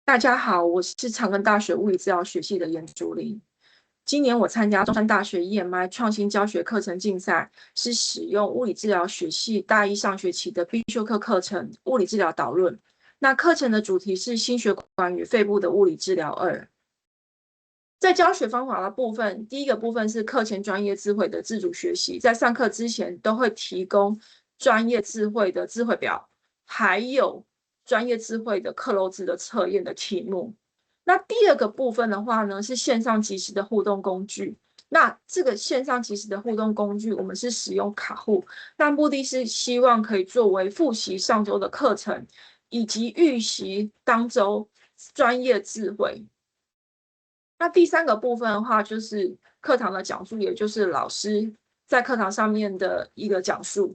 大家好，我是长庚大学物理治疗学系的颜竹伶。今年我参加中山大学 EMI 创新教学课程竞赛，是使用物理治疗学系大一上学期的必修课程《物理治疗导论》。那课程的主题是心血管与肺部的物理治疗2。在教学方法的部分，第一个部分是课前专业智慧的自主学习，在上课之前都会提供专业智慧的智慧表，还有专业智慧的克漏字的测验的题目。那第二个部分的话呢，是线上即时的互动工具。那这个线上即时的互动工具，我们是使用卡户，那目的是希望可以作为复习上周的课程，以及预习当周专业智慧。那第三个部分的话，就是课堂的讲述，也就是老师在课堂上面的一个讲述。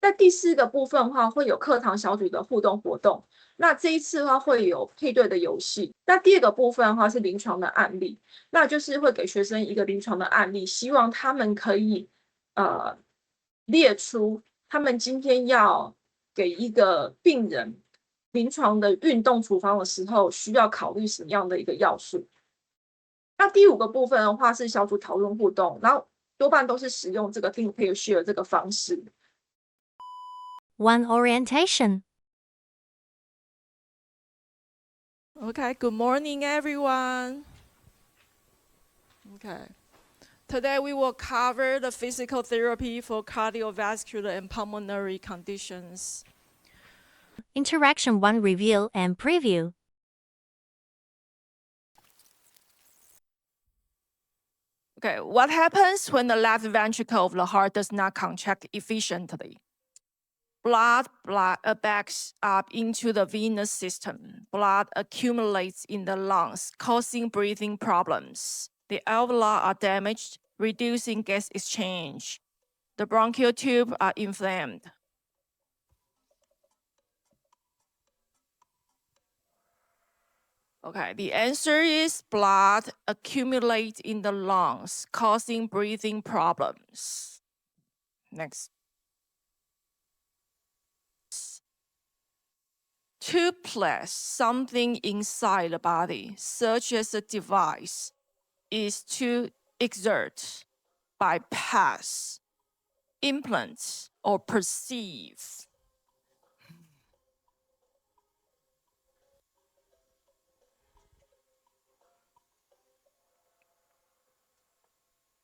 那第四个部分的话，会有课堂小组的互动活动。那这一次的话，会有配对的游戏。那第二个部分的话是临床的案例，那就是会给学生一个临床的案例，希望他们可以列出他们今天要给一个病人临床的运动处方的时候，需要考虑什么样的一个要素。那第五个部分的话是小组讨论互动，然后多半都是使用这个 think pair share 这个方式。One orientation. Okay, good morning, everyone. Okay. Today we will cover the physical therapy for cardiovascular and pulmonary conditions. Interaction 1 Review and Preview. Okay, what happens when the left ventricle of the heart does not contract efficiently? Blood backs up into the venous system. Blood accumulates in the lungs, causing breathing problems. The alveoli are damaged, reducing gas exchange. The bronchial tube are inflamed. Okay, the answer is blood accumulates in the lungs, causing breathing problems. Next. To place something inside the body, such as a device, is to exert, bypass, implant, or perceive.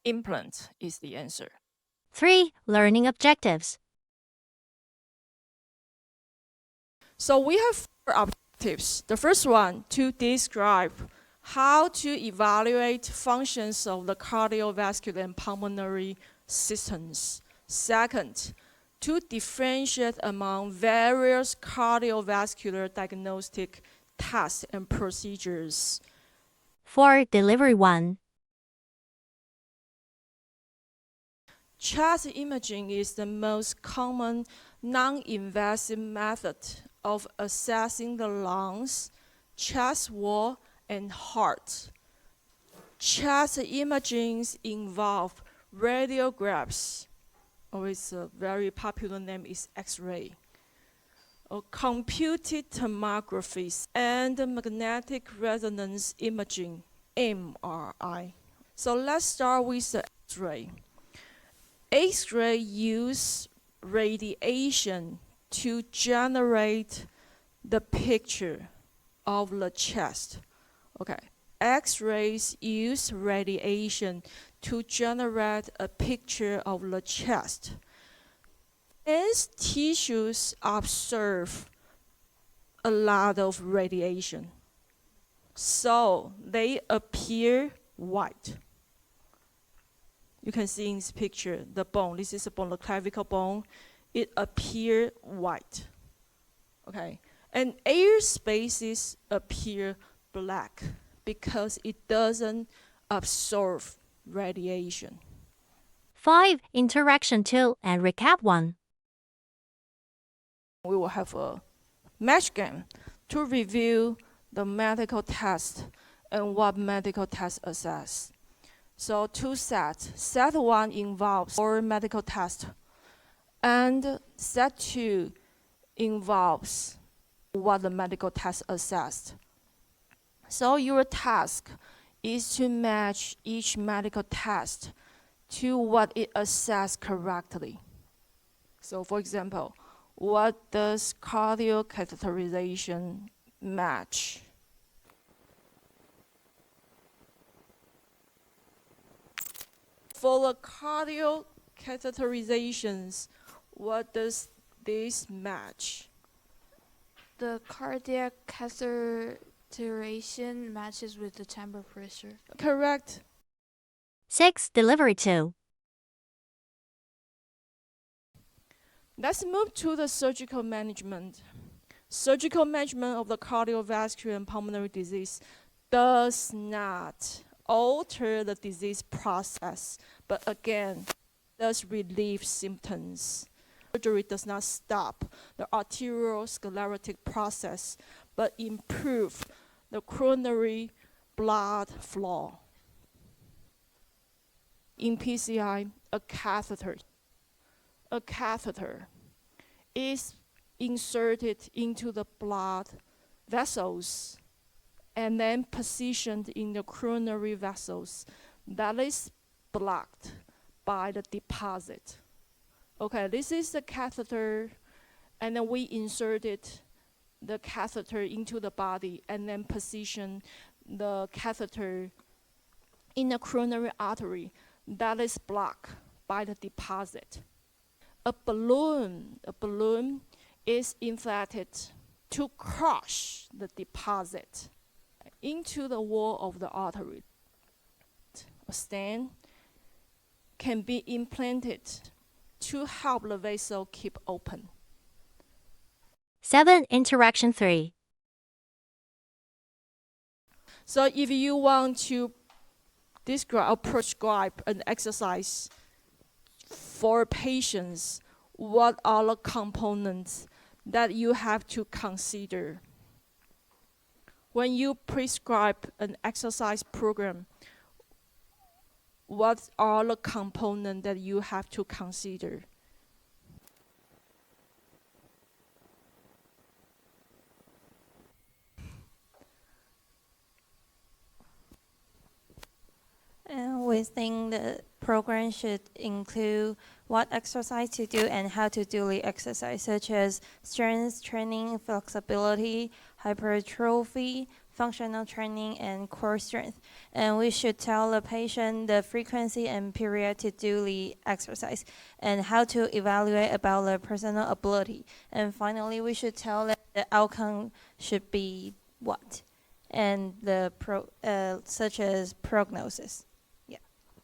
Implant is the answer. 3. Learning Objectives. So we have 4 objectives. The first one, to describe how to evaluate functions of the cardiovascular and pulmonary systems. Second, to differentiate among various cardiovascular diagnostic tests and procedures. 4. Delivery 1. Chest imaging is the most common non-invasive method of assessing the lungs, chest wall, and heart. Chest imaging involve radiographs, or its a very popular name is X-ray, computed tomography, and magnetic resonance imaging, MRI. So let's start with the X-ray. X-ray use radiation to generate the picture of the chest. Okay, X-rays use radiation to generate a picture of the chest. As tissues absorb a lot of radiation, so they appear white. You can see in this picture the bone. This is a bone, the clavicle bone. It appears white. Okay, and air spaces appear black because it doesn't absorb radiation. 5. Interaction 2 and Recap 1. We will have a match game to review the medical test and what medical tests assess. So 2 sets. Set 1 involves 4 medical tests, and set 2 involves what the medical test assessed. So your task is to match each medical test to what it assessed correctly. So for example, what does cardio catheterization match? For the cardio catheterizations, what does this match? The cardiac catheterization matches with the chamber pressure. Correct. 6. Delivery 2. Let's move to the surgical management. Surgical management of the cardiovascular and pulmonary disease does not alter the disease process, but again, does relieve symptoms. Surgery does not stop the arteriosclerotic process, but improve the coronary blood flow. In PCI, a catheter is inserted into the blood vessels and then positioned in the coronary vessels that is blocked by the deposit. Okay, this is the catheter, and then we inserted the catheter into the body and then position the catheter in the coronary artery that is blocked by the deposit. A balloon is inflated to crush the deposit into the wall of the artery. A stent can be implanted to help the vessel keep open. 7. Interaction 3. So if you want to describe or prescribe an exercise for patients, what are the components that you have to consider? When you prescribe an exercise program, what are the components that you have to consider? And we think the program should include what exercise to do and how to do the exercise, such as strength training, flexibility, hypertrophy, functional training, and core strength. And we should tell the patient the frequency and period to do the exercise and how to evaluate about the personal ability. And finally, we should tell that the outcome should be what, and the such as prognosis.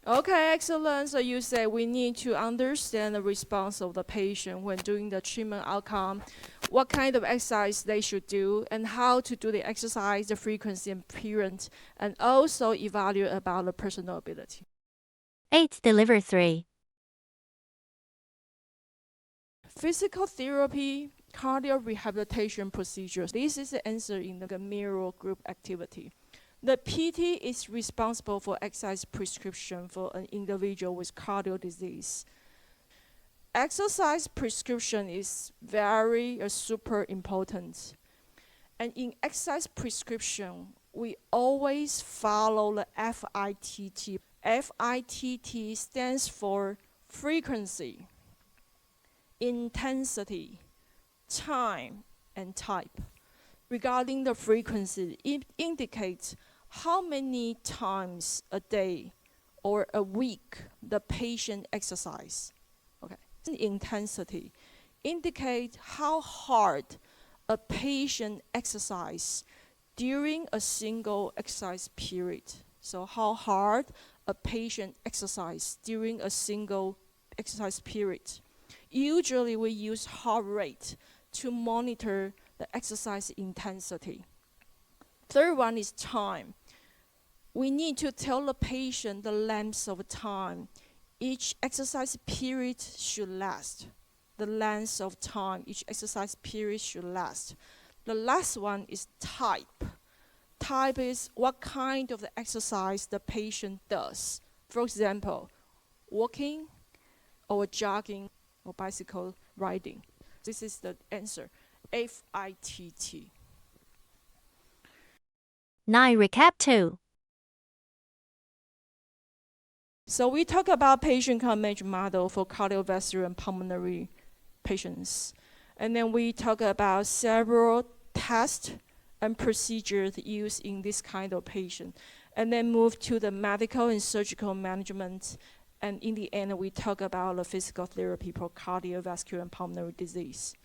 Okay, excellent. So you say we need to understand the response of the patient when doing the treatment outcome, what kind of exercise they should do, and how to do the exercise, the frequency and period, and also evaluate about the personal ability. 8. Deliver 3. Physical therapy, cardio rehabilitation procedures. This is the answer in the mirror group activity. The PT is responsible for exercise prescription for an individual with cardio disease. Exercise prescription is very super important. And in exercise prescription, we always follow the FITT. FITT stands for frequency, intensity, time, and type. Regarding the frequency, it indicates how many times a day or a week the patient exercise. Okay. Intensity indicate how hard a patient exercise during a single exercise period. So how hard a patient exercise during a single exercise period. Usually we use heart rate to monitor the exercise intensity. Third one is time. We need to tell the patient the length of time each exercise period should last. The length of time each exercise period should last. The last one is type. Type is what kind of the exercise the patient does. For example, walking or jogging or bicycle riding. This is the answer. FITT. 9 Recap 2. So we talk about patient care management model for cardiovascular and pulmonary patients. And then we talk about several tests and procedures used in this kind of patient. And then move to the medical and surgical management. And in the end, we talk about the physical therapy for cardiovascular and pulmonary disease.